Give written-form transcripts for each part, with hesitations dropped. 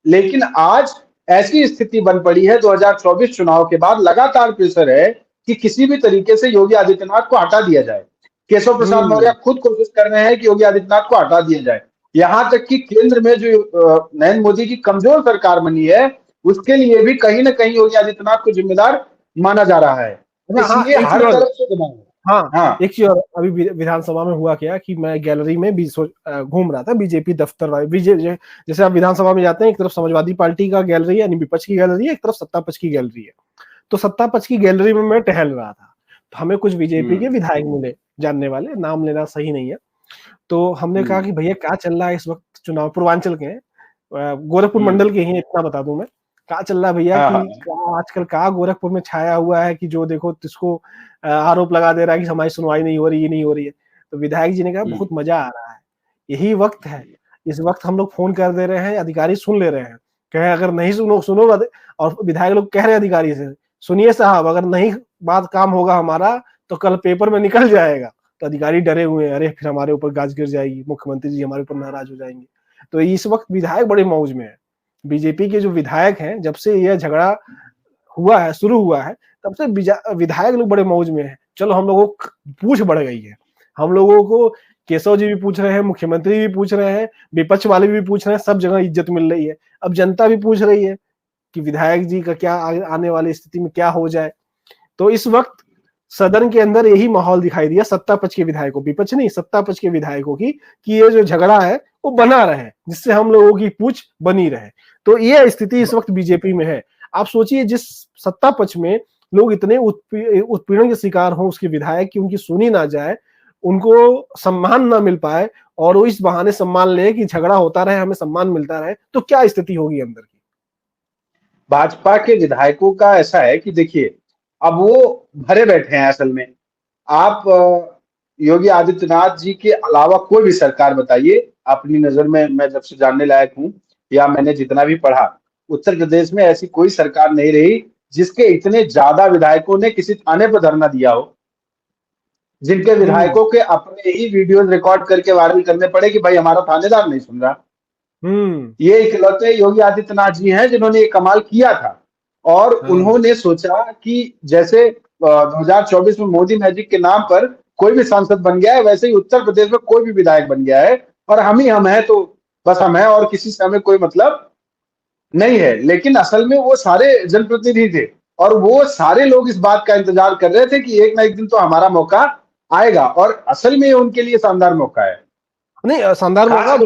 लेकिन आज ऐसी स्थिति बन पड़ी है 2024 चुनाव के बाद लगातार प्रेशर है कि किसी भी तरीके से योगी आदित्यनाथ को हटा दिया जाए। केशव प्रसाद मौर्य खुद कोशिश कर रहे हैं कि योगी आदित्यनाथ को हटा दिया जाए। यहां तक कि केंद्र में जो नरेंद्र मोदी की कमजोर सरकार बनी है, उसके लिए भी कहीं ना कहीं योगी आदित्यनाथ को जिम्मेदार माना जा रहा है। हाँ, इसलिए हर तरफ से दबाव है। हाँ, एक चीज और, अभी विधानसभा में हुआ क्या कि मैं गैलरी में भी घूम रहा था, बीजेपी दफ्तर वाले, जैसे आप विधानसभा में जाते हैं, एक तरफ समाजवादी पार्टी का गैलरी है, यानी विपक्ष की गैलरी है, एक तरफ सत्ता पक्ष की गैलरी है। तो सत्ता पक्ष की गैलरी में मैं टहल रहा था, तो हमें कुछ बीजेपी के विधायक मिले, जानने वाले, नाम लेना सही नहीं है। तो हमने कहा कि भैया क्या चल रहा है इस वक्त चुनाव, पूर्वांचल के हैं, गोरखपुर मंडल के ही, इतना बता दूं मैं, क्या चल रहा है भैया कि आजकल क्या गोरखपुर में छाया हुआ है कि जो देखो जिसको आरोप लगा दे रहा है कि हमारी सुनवाई नहीं हो रही, ये नहीं हो रही है। तो विधायक जी ने कहा बहुत मजा आ रहा है, यही वक्त है, इस वक्त हम लोग फोन कर दे रहे हैं, अधिकारी सुन ले रहे हैं, कहे अगर नहीं सुनोगा, और विधायक लोग कह रहे हैं अधिकारी से, सुनिए साहब, अगर नहीं बात काम होगा हमारा तो कल पेपर में निकल जाएगा। तो अधिकारी डरे हुए हैं, अरे फिर हमारे ऊपर गाज गिर जाएगी, मुख्यमंत्री जी हमारे ऊपर नाराज हो जाएंगे। तो इस वक्त विधायक बड़े मौज में है, बीजेपी के जो विधायक हैं, जब से यह झगड़ा हुआ है, शुरू हुआ है, तब से विधायक लोग बड़े मौज में है। चलो हम लोगों को पूछ बढ़ गई है, हम लोगों को केशव जी भी पूछ रहे हैं, मुख्यमंत्री भी पूछ रहे हैं, विपक्ष वाले भी पूछ रहे हैं, सब जगह इज्जत मिल रही है। अब जनता भी पूछ रही है कि विधायक जी का क्या आने वाली स्थिति में क्या हो जाए। तो इस वक्त सदन के अंदर यही माहौल दिखाई दिया सत्ता पक्ष के विधायकों, विपक्ष नहीं, सत्ता पक्ष के विधायकों की, कि ये जो झगड़ा है वो बना रहे, जिससे हम लोगों की पूछ बनी रहे। तो ये स्थिति इस वक्त बीजेपी में है। आप सोचिए, जिस सत्ता पक्ष में लोग इतने उत्पीड़न के शिकार हों उसके विधायक की उनकी सुनी ना जाए, उनको सम्मान ना मिल पाए, और वो इस बहाने सम्मान ले कि झगड़ा होता रहे, हमें सम्मान मिलता रहे, तो क्या स्थिति होगी अंदर की। भाजपा के विधायकों का ऐसा है कि देखिए, अब वो भरे बैठे हैं असल में। आप योगी आदित्यनाथ जी के अलावा कोई भी सरकार बताइए अपनी नजर में, मैं जब से जानने लायक हूं या मैंने जितना भी पढ़ा, उत्तर प्रदेश में ऐसी कोई सरकार नहीं रही जिसके इतने ज्यादा विधायकों ने किसी थाने पर धरना दिया हो, जिनके विधायकों के अपने ही वीडियोस रिकॉर्ड करके वायरल करने पड़े कि भाई हमारा थानेदार नहीं सुन रहा। ये इकलौते योगी आदित्यनाथ जी हैं जिन्होंने ये कमाल किया था। और उन्होंने सोचा कि जैसे 2024 में मोदी मैजिक के नाम पर कोई भी सांसद बन गया है, वैसे ही उत्तर प्रदेश में कोई भी विधायक बन गया है, और हम ही हम हैं, तो बस हम हैं और किसी से हमें कोई मतलब नहीं है। लेकिन असल में वो सारे जनप्रतिनिधि थे, और वो सारे लोग इस बात का इंतजार कर रहे थे कि एक ना एक दिन तो हमारा मौका आएगा, और असल में उनके लिए शानदार मौका है। नहीं, शानदार मौका।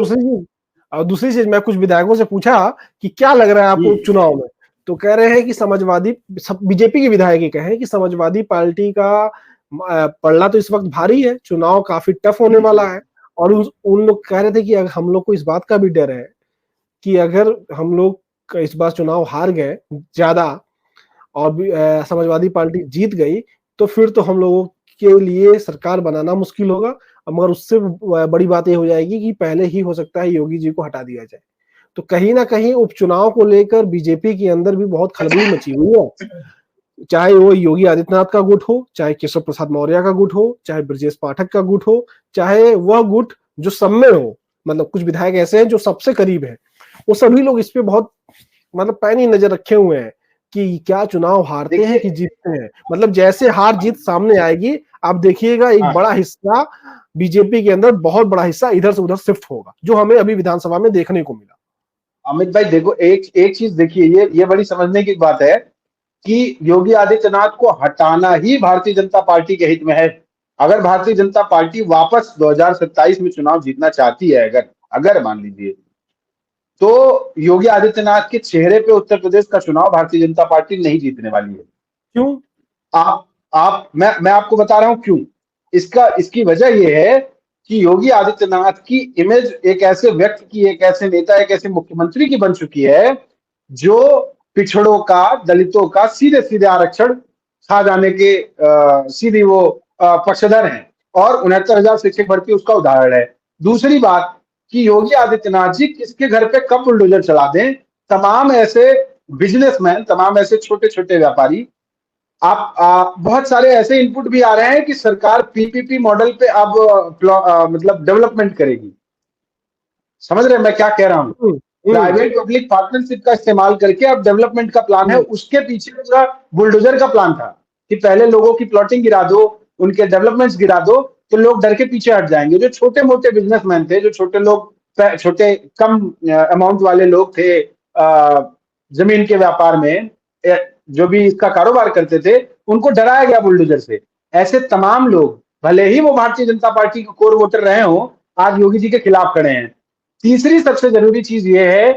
दूसरी चीज मैं कुछ विधायकों से पूछा कि क्या लग रहा है आपको चुनाव में, तो कह रहे हैं कि समाजवादी, बीजेपी के विधायक ही कहे कि समाजवादी पार्टी का पलड़ा तो इस वक्त भारी है, चुनाव काफी टफ होने वाला है। और उन लोग कह रहे थे कि हम लोग को इस बात का भी डर है कि अगर हम लोग इस बार चुनाव हार गए ज्यादा और समाजवादी पार्टी जीत गई, तो फिर तो हम लोगों के लिए सरकार बनाना मुश्किल होगा। मगर उससे बड़ी बात यह हो जाएगी कि पहले ही हो सकता है योगी जी को हटा दिया जाए। तो कहीं ना कहीं उपचुनाव को लेकर बीजेपी के अंदर भी बहुत खलबली मची हुई है, चाहे वो योगी आदित्यनाथ का गुट हो, चाहे केशव प्रसाद मौर्य का गुट हो, चाहे ब्रजेश पाठक का गुट हो, चाहे वह गुट जो सब में हो, मतलब कुछ विधायक ऐसे हैं जो सबसे करीब है, वो सभी लोग इस पे बहुत मतलब पैनी नजर रखे हुए हैं कि क्या चुनाव हारते हैं कि जीतते हैं। मतलब जैसे हार जीत सामने आएगी, आप देखिएगा एक बड़ा हिस्सा बीजेपी के अंदर, बहुत बड़ा हिस्सा इधर से उधर शिफ्ट होगा, जो हमें अभी विधानसभा में देखने को मिला। अमित भाई देखो, एक चीज देखिए, ये बड़ी समझने की बात है कि योगी आदित्यनाथ को हटाना ही भारतीय जनता पार्टी के हित में है। अगर भारतीय जनता पार्टी वापस 2027 में चुनाव जीतना चाहती है, अगर मान लीजिए, तो योगी आदित्यनाथ के चेहरे पे उत्तर प्रदेश का चुनाव भारतीय जनता पार्टी नहीं जीतने वाली है। क्यों? मैं आपको बता रहा हूं क्यों। इसकी वजह यह है कि योगी आदित्यनाथ की इमेज एक ऐसे व्यक्ति की, एक ऐसे नेता, एक ऐसे मुख्यमंत्री की बन चुकी है जो पिछड़ों का, दलितों का सीधे सीधे आरक्षण खा जाने के सीधी वो पक्षधर हैं, और 69,000 शिक्षक भर्ती उसका उदाहरण है। दूसरी बात कि योगी आदित्यनाथ जी किसके घर पे कब बुलडोजर चला दें, तमाम ऐसे बिजनेसमैन, तमाम ऐसे छोटे छोटे व्यापारी, आप बहुत सारे ऐसे इनपुट भी आ रहे हैं कि सरकार पीपीपी मॉडल पे अब मतलब डेवलपमेंट करेगी। समझ रहे हैं मैं क्या कह रहा हूं? प्राइवेट पब्लिक पार्टनरशिप का इस्तेमाल करके अब डेवलपमेंट का प्लान है। उसके पीछे पूरा बुलडोजर का प्लान था कि पहले लोगों की प्लॉटिंग गिरा दो, उनके डेवलपमेंट्स गिरा दो, तो लोग डर के पीछे हट जाएंगे। जो छोटे मोटे बिजनेसमैन थे, जो छोटे लोग, छोटे कम अमाउंट वाले लोग थे जमीन के व्यापार में, जो भी इसका कारोबार करते थे, उनको डराया गया बुलडोजर से। ऐसे तमाम लोग, भले ही वो भारतीय जनता पार्टी के कोर वोटर रहे हों, आज योगी जी के खिलाफ खड़े हैं। तीसरी सबसे जरूरी चीज ये है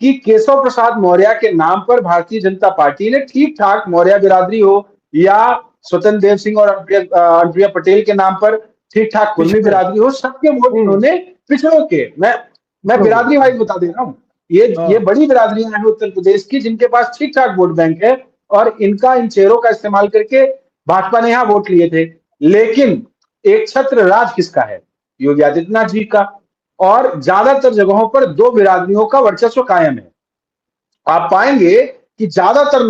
कि केशव प्रसाद मौर्य के नाम पर भारतीय जनता पार्टी ने ठीक ठाक, मौर्य बिरादरी हो या स्वतंत्र देव सिंह और अनुप्रिया पटेल के नाम पर ठीक ठाक कुर्मी बिरादरी हो, सबके वोट उन्होंने पिछड़ों के, मैं बिरादरी वाइज बता दे रहा हूँ, ये बड़ी बिरादरियां हैं उत्तर प्रदेश की जिनके पास ठीक ठाक वोट बैंक है, और इनका, इन चेहरों का इस्तेमाल करके भाजपा ने यहां वोट लिए थे। लेकिन एक छत्र राज किसका है? योगी आदित्यनाथ जी का। और ज्यादातर जगहों पर दो बिरादरियों का वर्चस्व कायम है। आप पाएंगे कि ज्यादातर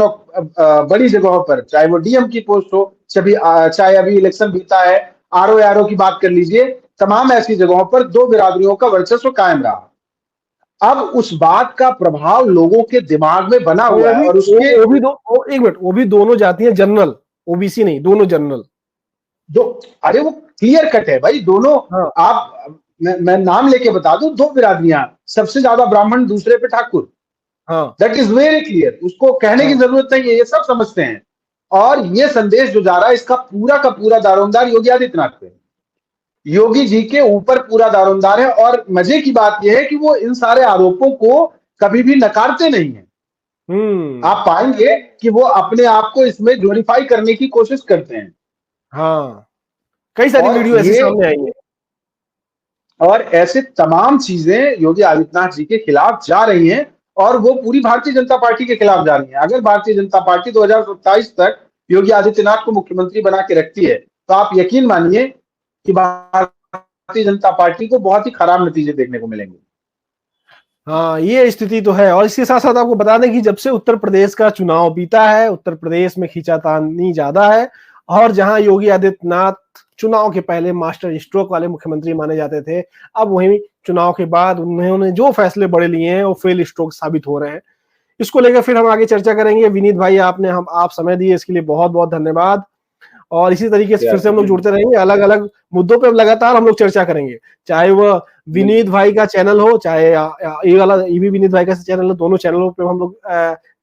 बड़ी जगहों पर, चाहे वो डीएम की पोस्ट हो, चाहे अभी इलेक्शन बीता है, आरओ की बात कर लीजिए, तमाम ऐसी जगहों पर दो बिरादरियों का वर्चस्व कायम रहा। अब उस बात का प्रभाव लोगों के दिमाग में बना हुआ है, और उसके वो भी एक मिनट, वो भी दोनों जाती है जनरल, ओबीसी नहीं, दोनों जनरल। अरे वो क्लियर कट है भाई, दोनों। हाँ। आप, मैं नाम लेके बता दूं, दो बिरादरियां, सबसे ज्यादा ब्राह्मण, दूसरे पे ठाकुर। हाँ, दैट इज वेरी क्लियर, उसको कहने की जरूरत नहीं है, ये सब समझते हैं। और ये संदेश जो जा रहा है, इसका पूरा का पूरा दारोमदार योगी आदित्यनाथ पे, योगी जी के ऊपर पूरा दारोमदार है। और मजे की बात यह है कि वो इन सारे आरोपों को कभी भी नकारते नहीं है। आप पाएंगे कि वो अपने आप को इसमें ग्लोरीफाई करने की कोशिश करते हैं। हाँ, कई सारी वीडियो ऐसे सामने आई है। और ऐसे तमाम चीजें योगी आदित्यनाथ जी के खिलाफ जा रही हैं, और वो पूरी भारतीय जनता पार्टी के खिलाफ जा रही हैं। अगर भारतीय जनता पार्टी 2027 तक योगी आदित्यनाथ को मुख्यमंत्री बना के रखती है, तो आप यकीन मानिए कि भारतीय जनता पार्टी को बहुत ही खराब नतीजे देखने को मिलेंगे। हाँ, ये स्थिति तो है। और इसके साथ साथ आपको बता दें कि जब से उत्तर प्रदेश का चुनाव बीता है, उत्तर प्रदेश में खींचातानी ज्यादा है। और जहां योगी आदित्यनाथ चुनाव के पहले मास्टर स्ट्रोक वाले मुख्यमंत्री माने जाते थे, अब वहीं चुनाव के बाद उन्होंने जो फैसले बड़े लिए हैं वो फेल स्ट्रोक साबित हो रहे हैं। इसको लेकर फिर हम आगे चर्चा करेंगे। विनीत भाई, आप समय दिए, इसके लिए बहुत बहुत धन्यवाद। और इसी तरीके से फिर से हम लोग जुड़ते रहेंगे, अलग अलग मुद्दों पे लगातार हम लोग चर्चा करेंगे, चाहे वह विनीत भाई का चैनल हो, चाहे ये वाला ये भी विनीत भाई का चैनल हो, दोनों चैनलों पे हम लोग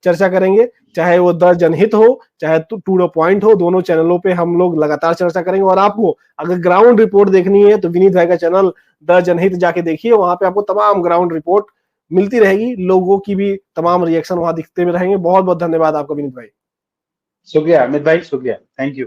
चर्चा करेंगे। चाहे वो द जनहित हो, चाहे टू द पॉइंट हो, दोनों चैनलों पे हम लोग लगातार चर्चा करेंगे। और आपको अगर ग्राउंड रिपोर्ट देखनी है तो विनीत भाई का चैनल द जनहित जाके देखिए, वहां पे आपको तमाम ग्राउंड रिपोर्ट मिलती रहेगी, लोगों की भी तमाम रिएक्शन वहां दिखते रहेंगे। बहुत बहुत धन्यवाद आपका विनीत भाई। शुक्रिया अमित भाई, शुक्रिया, थैंक यू।